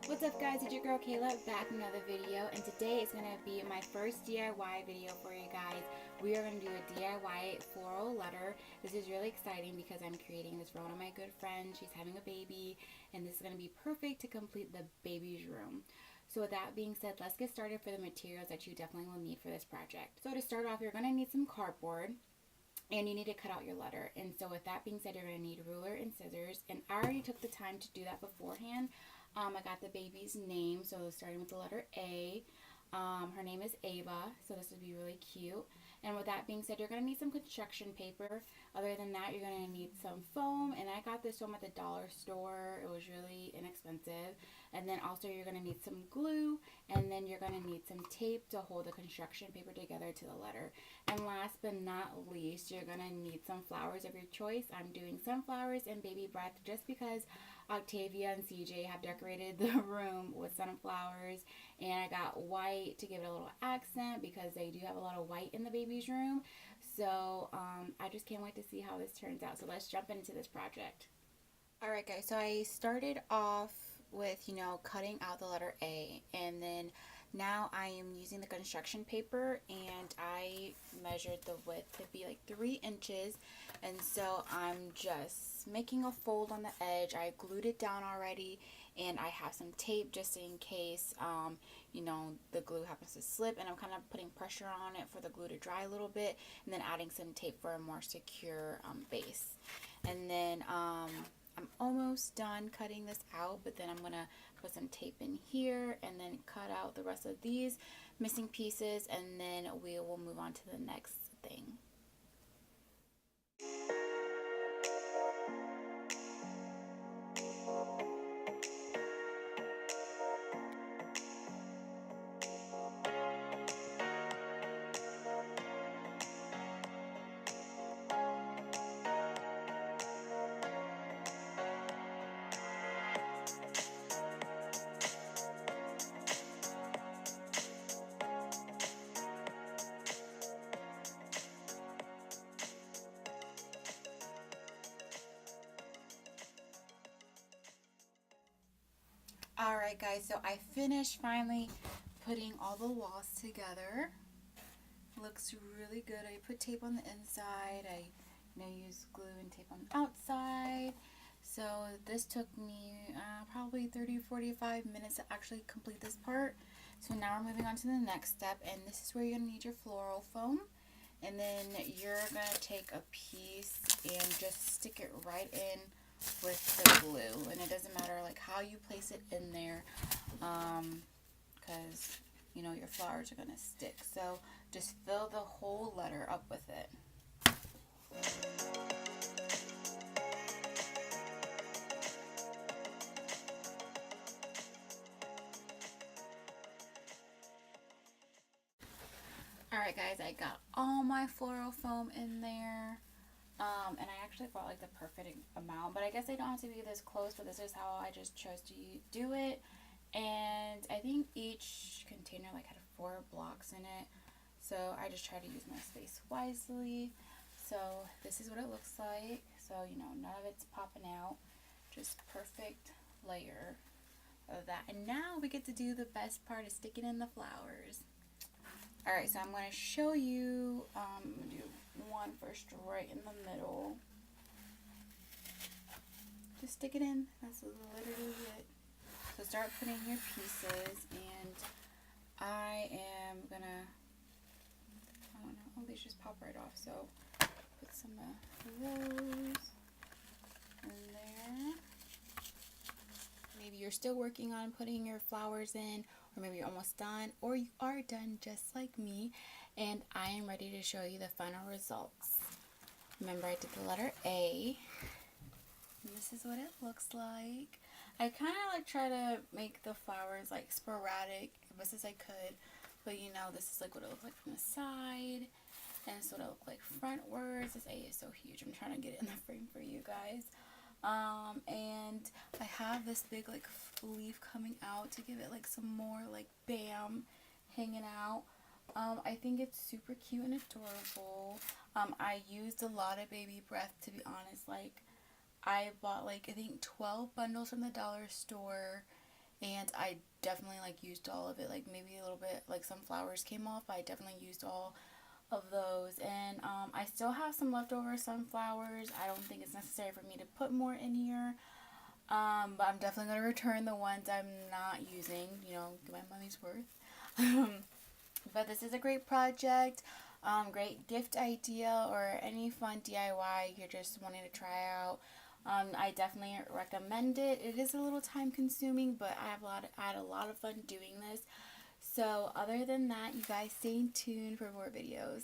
What's up guys, it's your girl Kayla back with another video, and today is going to be my first DIY video for you guys. We are going to do a DIY floral letter. This is really exciting because I'm creating this for one of my good friends. She's having a baby and this is going to be perfect to complete the baby's room. So with that being said, let's get started for the materials that you definitely will need for this project. So to start off, you're going to need some cardboard. And you need to cut out your letter. And so with that being said, you're going to need a ruler and scissors. And I already took the time to do that beforehand. I got the baby's name, so starting with the letter A. Her name is Ava, so this would be really cute. And with that being said, you're going to need some construction paper. Other than that, you're going to need some foam, and I got this foam at the dollar store. It was really inexpensive. And then also you're going to need some glue, and then you're going to need some tape to hold the construction paper together to the letter. And last but not least, you're going to need some flowers of your choice. I'm doing sunflowers and baby breath just because Octavia and CJ have decorated the room with sunflowers, and I got white to give it a little accent because they do have a lot of white in the baby's room. So I just can't wait to see how this turns out. So let's jump into this project. Alright guys, so I started off with, cutting out the letter A, and then now I am using the construction paper, and I measured the width to be like 3 inches, and so I'm just making a fold on the edge. I glued it down already, and I have some tape just in case the glue happens to slip, and I'm kind of putting pressure on it for the glue to dry a little bit, and then adding some tape for a more secure base. And then I'm almost done cutting this out, but then I'm going to put some tape in here and then cut out the rest of these missing pieces, and then we will move on to the next thing. Alright guys, so I finished finally putting all the walls together. Looks really good. I put tape on the inside. I use glue and tape on the outside. So this took me probably 30-45 minutes to actually complete this part. So now we're moving on to the next step, and this is where you're going to need your floral foam. And then you're going to take a piece and just stick it right in with the glue, and it doesn't matter like how you place it in there, because your flowers are going to stick. So just fill the whole letter up with it. Alright guys, I got all my floral foam in there. And I actually bought like the perfect amount, but I guess they don't have to be this close, but this is how I just chose to do it. And I think each container like had 4 blocks in it, so I just tried to use my space wisely. So this is what it looks like. So none of it's popping out, just perfect layer of that. And now we get to do the best part, of sticking in the flowers. Alright, so I'm going to show you, I'm going to do one first right in the middle. Just stick it in, that's literally it. So start putting your pieces, and I am going to, I don't know, oh, these just pop right off, so put some of those in there. Maybe you're still working on putting your flowers in, or maybe you're almost done, or you are done just like me, and I am ready to show you the final results. Remember, I did the letter A, and this is what it looks like. I kind of like try to make the flowers like sporadic as best as I could, but this is like what it looks like from the side, and this is what it looks like frontwards. This A is so huge, I'm trying to get it in the frame for you guys. And I have this big like leaf coming out to give it like some more like bam hanging out. I think it's super cute and adorable. I used a lot of baby breath, to be honest. Like I bought like I think 12 bundles from the dollar store, and I definitely like used all of it. Like maybe a little bit, like some flowers came off, but I definitely used all of those. And I still have some leftover sunflowers. I don't think it's necessary for me to put more in here. But I'm definitely going to return the ones I'm not using, you know, get my money's worth. But this is a great project, great gift idea, or any fun DIY you're just wanting to try out. I definitely recommend it. It is a little time consuming, but I had a lot of fun doing this. So other than that, you guys stay tuned for more videos.